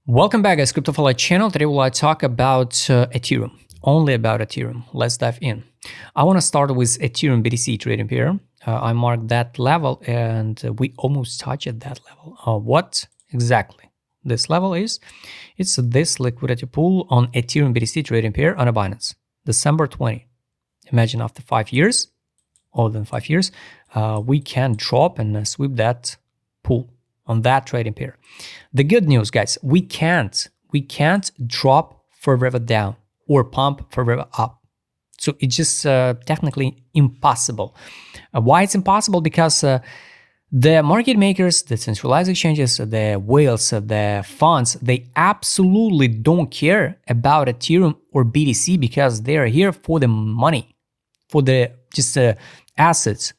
Welcome back, guys. Crypto4Life channel. Today we'll talk about Ethereum, only about Ethereum. Let's dive in. I want to start with Ethereum BTC trading pair. I marked that level and we almost touched that level. What exactly this level is? It's this liquidity pool on Ethereum BTC trading pair on a Binance, December 20. Imagine after 5 years, more than 5 years, we can drop and sweep that pool on that trading pair. The good news, guys, we can't drop further down or pump further up. So it's just technically impossible. Why it's impossible? Because the market makers, the centralized exchanges, the whales, the funds, they absolutely don't care about Ethereum or BTC because they are here for the money, for the just assets.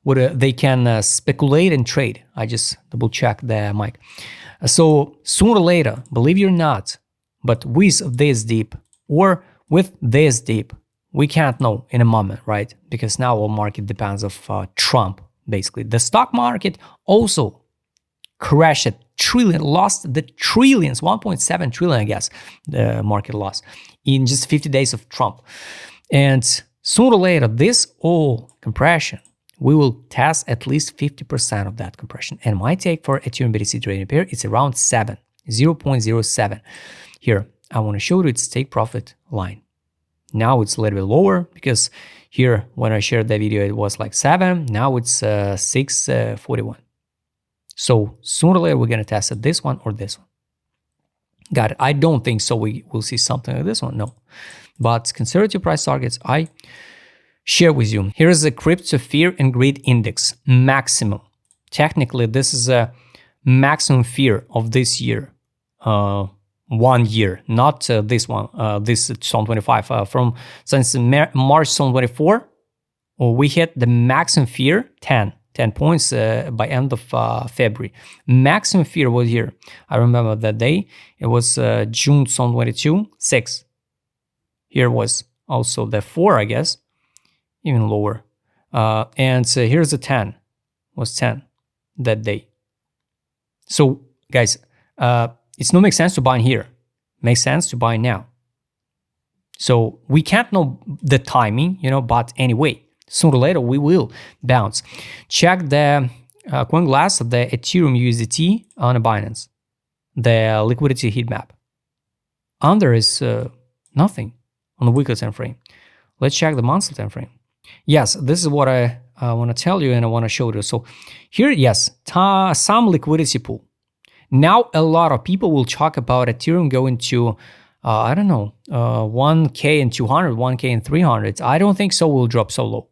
Where they can speculate and trade. I just double check the mic. So sooner or later, believe it or not, but with this dip or with this dip, we can't know in a moment, right? Because now our market depends of Trump, basically. The stock market also crashed a trillion, lost the trillions, 1.7 trillion, I guess, the market lost in just 50 days of Trump. And sooner or later, this all compression, we will test at least 50% of that compression. And my take for Ethereum BTC trading pair is around 0.07. Here, I want to show you its take profit line. Now it's a little bit lower because here, when I shared the video, it was like 7. Now it's 6.41. So sooner or later, we're going to test this one or this one. Got it. I don't think so. We will see something like this one. No. But conservative price targets, I share with you. Here is the crypto fear and greed index maximum. Technically, this is a maximum fear of this year, 1 year, not this one, this 2025. From since March 2024, we hit the maximum fear 10 points by end of February. Maximum fear was here. I remember that day. It was June 2022, 6. Here was also the 4, I guess. Even lower. And here's the 10, was 10 that day. So guys, it's no make sense to buy in here. Makes sense to buy now. So we can't know the timing, but anyway, sooner or later we will bounce. Check the coin glass of the Ethereum USDT on a Binance, the liquidity heat map. Under is nothing on the weekly time frame. Let's check the monthly time frame. Yes, this is what I want to tell you and I want to show you. So here, yes, some liquidity pool. Now, a lot of people will talk about Ethereum going to, I don't know, 1K and 200, 1K and 300. I don't think so will drop so low.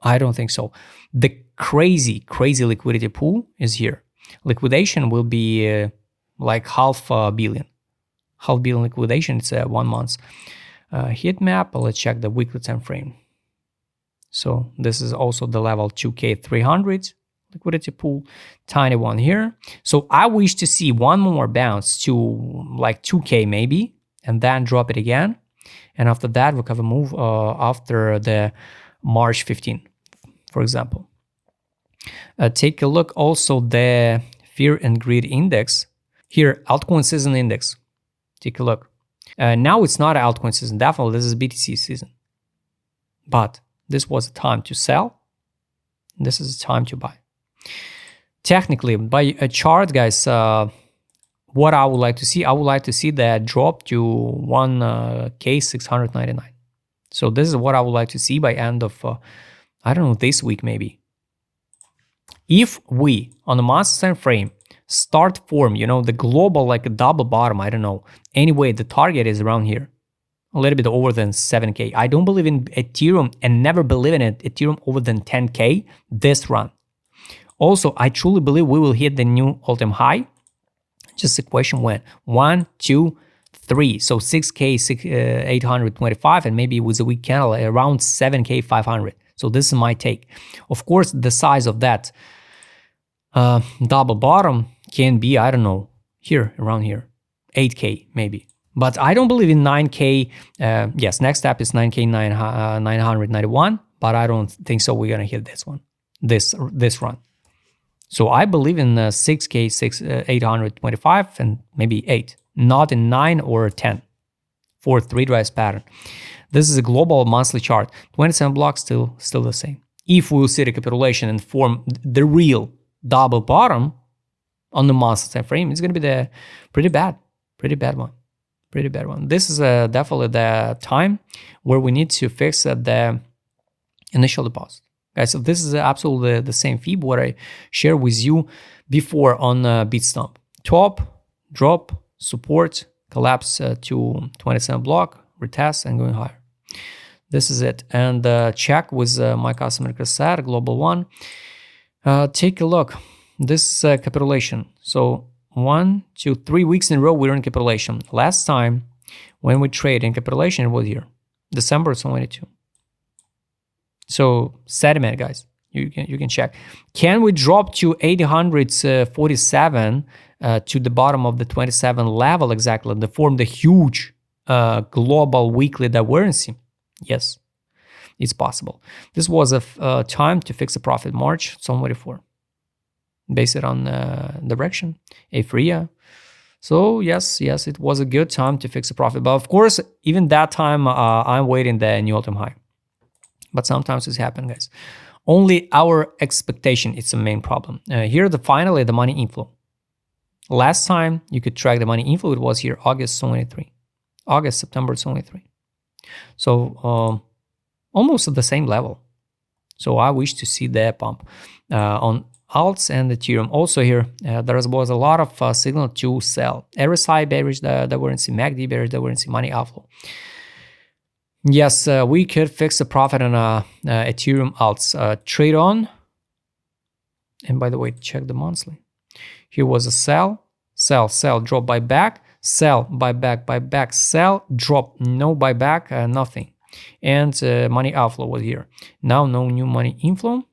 I don't think so. The crazy liquidity pool is here. Liquidation will be like $500 million. $500 million liquidation, it's 1 month. Heat map, let's check the weekly time frame. So this is also the level 2K300 liquidity pool, tiny one here. So I wish to see one more bounce to like 2K maybe, and then drop it again. And after that, we'll have a move after the March 15, for example. Take a look also the fear and greed index. Here, altcoin season index. Take a look. Now it's not altcoin season, definitely this is BTC season. But this was a time to sell. This is a time to buy. Technically, by a chart, guys, what I would like to see, I would like to see that drop to 1K699. So this is what I would like to see by end of, I don't know, this week maybe. If we, on the monthly time frame, start form, the global like a double bottom, I don't know. Anyway, the target is around here. A little bit over than 7K. I don't believe in Ethereum and never believe in it. Ethereum over than 10K this run. Also, I truly believe we will hit the new all-time high. Just a question when. 1, 2, 3. So 6K 825 and maybe with a weak candle around 7K 500. So this is my take. Of course, the size of that double bottom can be, I don't know, here, around here. 8K maybe. But I don't believe in 9K. Yes, next step is 9K 991, but I don't think so. We're gonna hit this one, this run. So I believe in 6K 825 and maybe 8. not in 9 or 10 for 3 rise pattern. This is a global monthly chart. 27 blocks still the same. If we will see the capitulation and form the real double bottom on the monthly time frame, it's going to be the pretty bad one. This is definitely the time where we need to fix the initial deposit. Guys, so this is absolutely the same fib what I shared with you before on Bitstamp. Top, drop, support, collapse to 27 block, retest, and going higher. This is it. And check with my customer cassette, Global One. Take a look. This is capitulation. So 1, 2, 3 weeks in a row we're in capitulation. Last time when we trade in capitulation, it was here, December 22. So sediment, guys, you can check. Can we drop to 847 to the bottom of the 27 level exactly to form the huge global weekly divergence? Yes, it's possible. This was a time to fix a profit, March 24. Based on direction, Ethereum. So yes, it was a good time to fix a profit. But of course, even that time, I'm waiting the new all-time high. But sometimes it's happened, guys. Only our expectation is the main problem. Here, finally, the money inflow. Last time you could track the money inflow, it was here, September 23. So almost at the same level. So I wish to see the pump on alts and Ethereum. Also here, there was a lot of signal to sell. RSI bearish divergence, MACD bearish divergence, money outflow. Yes, we could fix a profit on Ethereum alts. Trade on. And by the way, check the monthly. Here was a sell, drop, buyback, sell, buyback, sell, drop, no buyback, nothing. And money outflow was here. Now no new money inflow.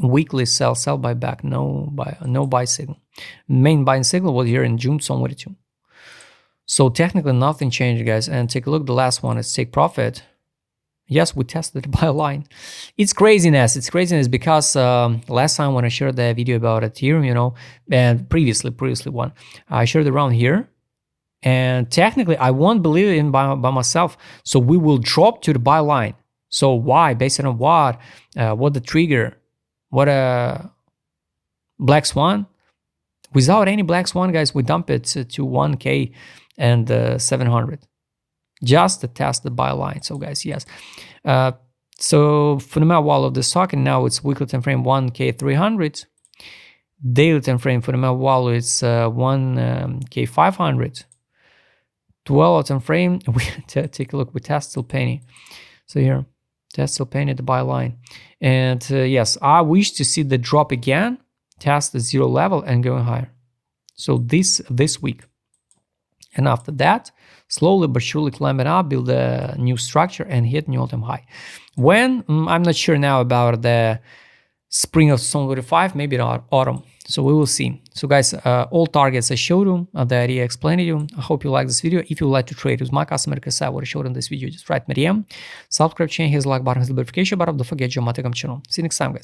Weekly sell, buyback, no buy signal. Main buying signal was here in June 22. So technically nothing changed, guys. And take a look, the last one is take profit. Yes, we tested the buy line. It's craziness because last time when I shared the video about Ethereum, and previously one, I shared it around here. And technically I won't believe it in by myself. So we will drop to the buy line. So why? Based on what? What the trigger? What a black swan? Without any black swan, guys, we dump it to 1K and 700 just to test the buy line. So guys, yes. So fundamental wall of the stock, and now it's weekly time frame 1K300. Daily time frame fundamental wall is 1K500. 12 time frame. We take a look. We test still penny. So here, test still penny at the buy line. And yes, I wish to see the drop again, test the zero level and going higher. So this week. And after that, slowly but surely climbing up, build a new structure and hit new all-time high. When? I'm not sure now about the spring of 2025, maybe not autumn. So we will see. So guys, all targets I showed you, the idea I explained to you. I hope you like this video. If you would like to trade with my customer cassette, what I showed in this video, just write me DM. Subscribe, change his like button, his notification button. Don't forget your channel. See you next time, guys.